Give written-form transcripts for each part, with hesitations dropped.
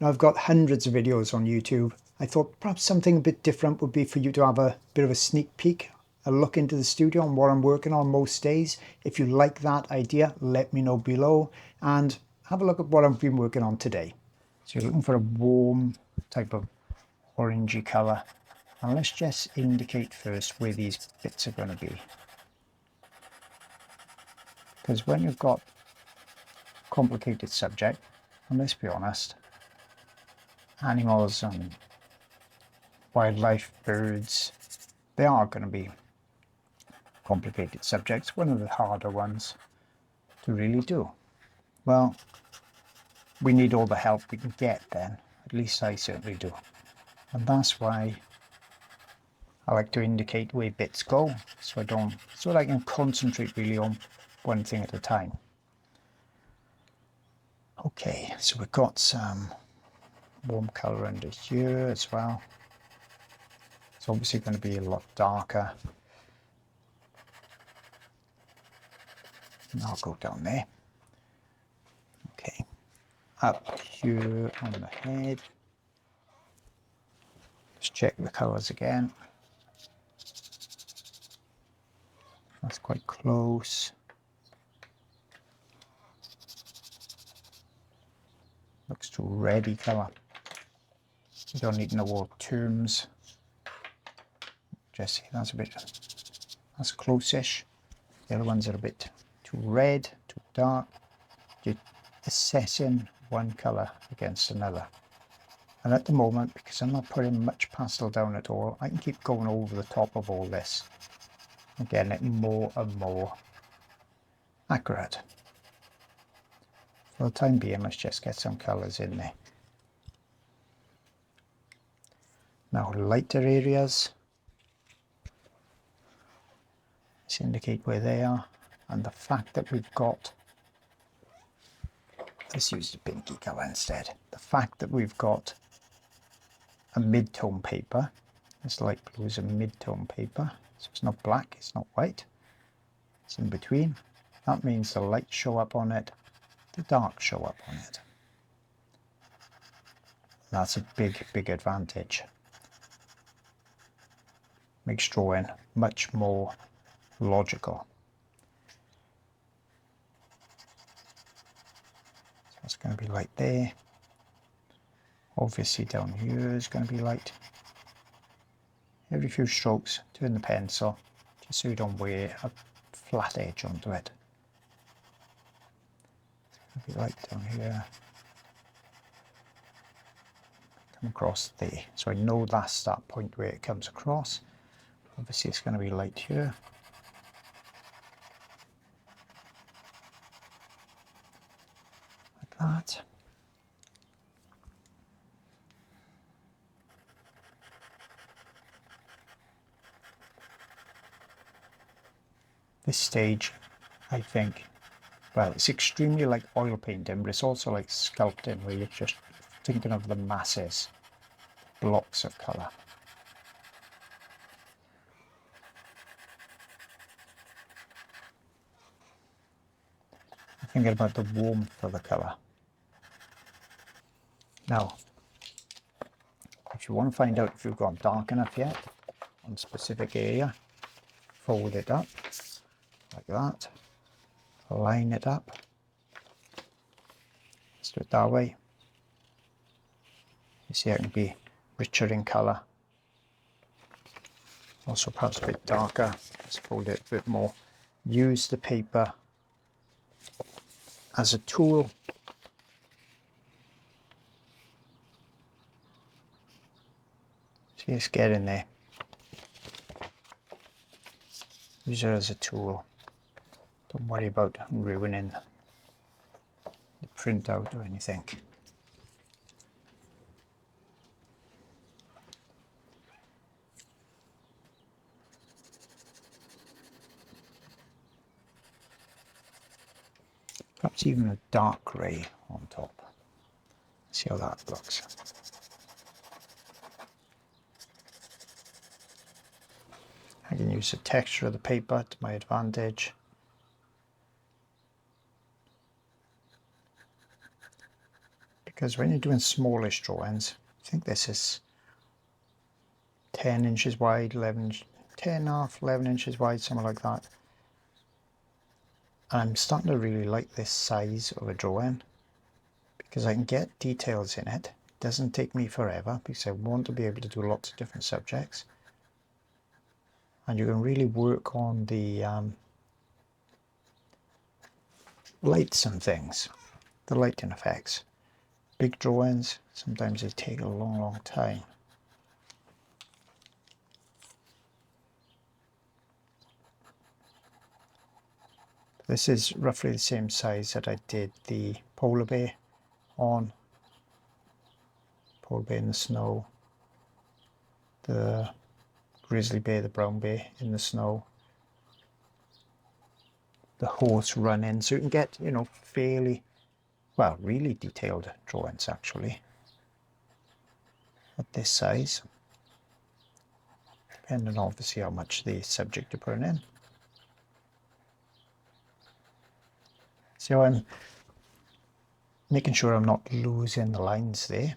Now I've got hundreds of videos on YouTube. I thought perhaps something a bit different would be for you to have a bit of a sneak peek, a look into the studio and what I'm working on most days. If you like that idea, let me know below and have a look at what I've been working on today. So you're looking for a warm type of orangey colour. And let's just indicate first where these bits are going to be. Because when you've got a complicated subject, and let's be honest, animals and wildlife, birds, they are going to be complicated subjects, one of the harder ones to really do. Well, we need all the help we can get then, at least I certainly do. And that's why I like to indicate where bits go, so I can concentrate really on one thing at a time. Okay, so we've got some warm colour under here as well. It's obviously going to be a lot darker. And I'll go down there. Okay, up here on the head. Just check the colours again. That's quite close. Looks too reddy colour. You don't need to know all terms. Just see, that's close-ish. The other ones are a bit too red, too dark. You're assessing one colour against another. And at the moment, because I'm not putting much pastel down at all, I can keep going over the top of all this and getting it more and more accurate. For the time being, let's just get some colours in there. Now, lighter areas, let's indicate where they are. And the fact that we've got, let's use the pinky colour instead. The fact that we've got a mid-tone paper, this light blue is a mid-tone paper, so it's not black, it's not white, it's in between. That means the light show up on it, the dark show up on it. That's a big advantage. Makes drawing much more logical. So it's going to be light there. Obviously down here is going to be light. Every few strokes, turn the pencil, just so you don't wear a flat edge onto it. It's going to be light down here. Come across there. So I know that's that point where it comes across. Obviously it's going to be light here. Like that. This stage, I think, well, it's extremely like oil painting, but it's also like sculpting, where you're just thinking of the masses, blocks of colour. Thinking about the warmth of the colour. Now, if you want to find out if you've gone dark enough yet on a specific area, fold it up like that, line it up, let's do it that way. You see it can be richer in colour, also perhaps a bit darker. Let's fold it a bit more. Use the paper as a tool. See, it's getting there. Use it as a tool. Don't worry about ruining the printout or anything. Perhaps even a dark grey on top. See how that looks. I can use the texture of the paper to my advantage. because when you're doing smallish drawings, I think this is 10 inches wide, 11 inches wide, something like that. And I'm starting to really like this size of a drawing because I can get details in it. It doesn't take me forever because I want to be able to do lots of different subjects. And you can really work on the lights and things, the lighting effects. Big drawings, sometimes they take a long time. This is roughly the same size that I did the polar bear on. Polar bear in the snow, the grizzly bear, the brown bear in the snow, the horse running. So you can get, you know, fairly, well, really detailed drawings actually at this size, depending obviously how much the subject you're putting in. So I'm making sure I'm not losing the lines there.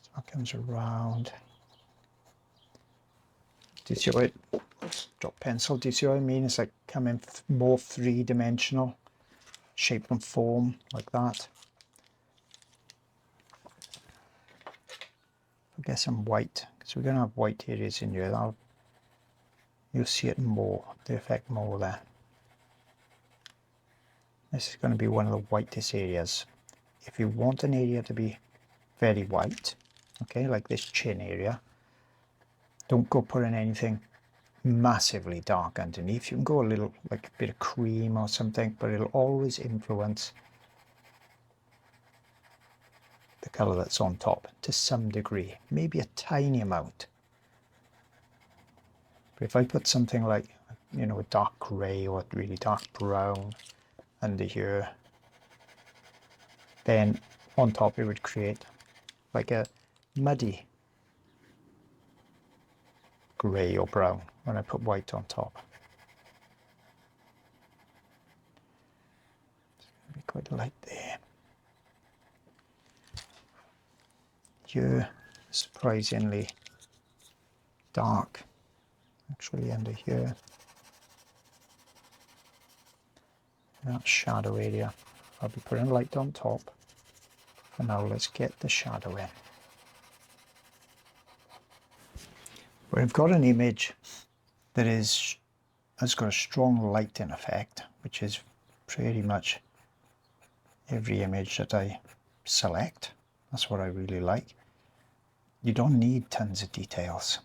So that comes around. Do you see what drop pencil? Do you see what I mean? It's like coming more three-dimensional, shape and form like that. I'll get some white because we're going to have white areas in here. You'll see it more, the effect more there. This is going to be one of the whitest areas. If you want an area to be very white, okay, like this chin area, don't go putting anything massively dark underneath. You can go a little, like a bit of cream or something, but it'll always influence the colour that's on top to some degree, maybe a tiny amount. But if I put something like, you know, a dark grey or a really dark brown under here, then on top it would create like a muddy grey or brown when I put white on top. It's going to be quite light there. Here, surprisingly dark actually under here. That shadow area, I'll be putting light on top. For now, let's get the shadow in. We've got an image that has got a strong lighting effect, which is pretty much every image that I select. That's what I really like. You don't need tons of details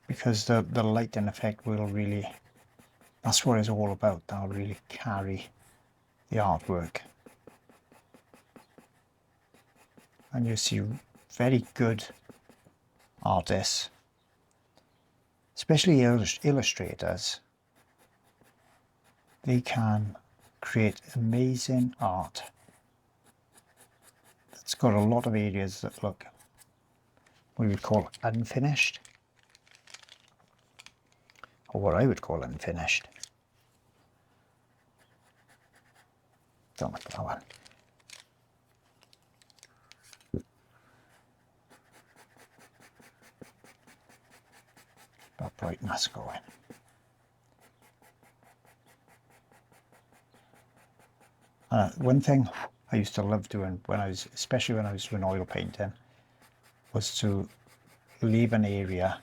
because the lighting effect will really, that's what it's all about. That'll really carry the artwork. And you see very good artists, especially illustrators, they can create amazing art. It's got a lot of areas that look what we would call unfinished, or what I would call unfinished. Don't like that one. That brightness going. One thing I used to love doing when I was, especially when I was doing oil painting, was to leave an area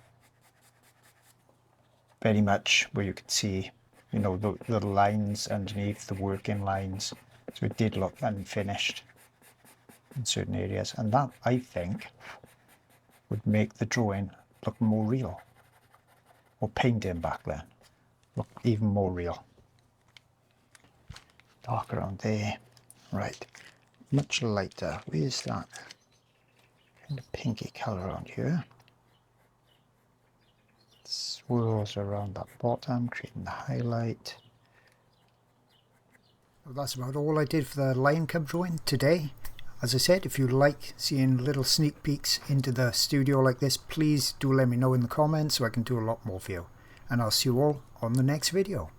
very much where you could see, you know, the lines underneath, the working lines. So it did look unfinished in certain areas, and that, I think, would make the drawing look more real. Or painting back then look even more real. Dark around there. Right, much lighter. Where's that kind of pinky colour around here? Swirls around that bottom, creating the highlight. Well, that's about all I did for the line cub drawing today. As I said, if you like seeing little sneak peeks into the studio like this, please do let me know in the comments so I can do a lot more for you. And I'll see you all on the next video.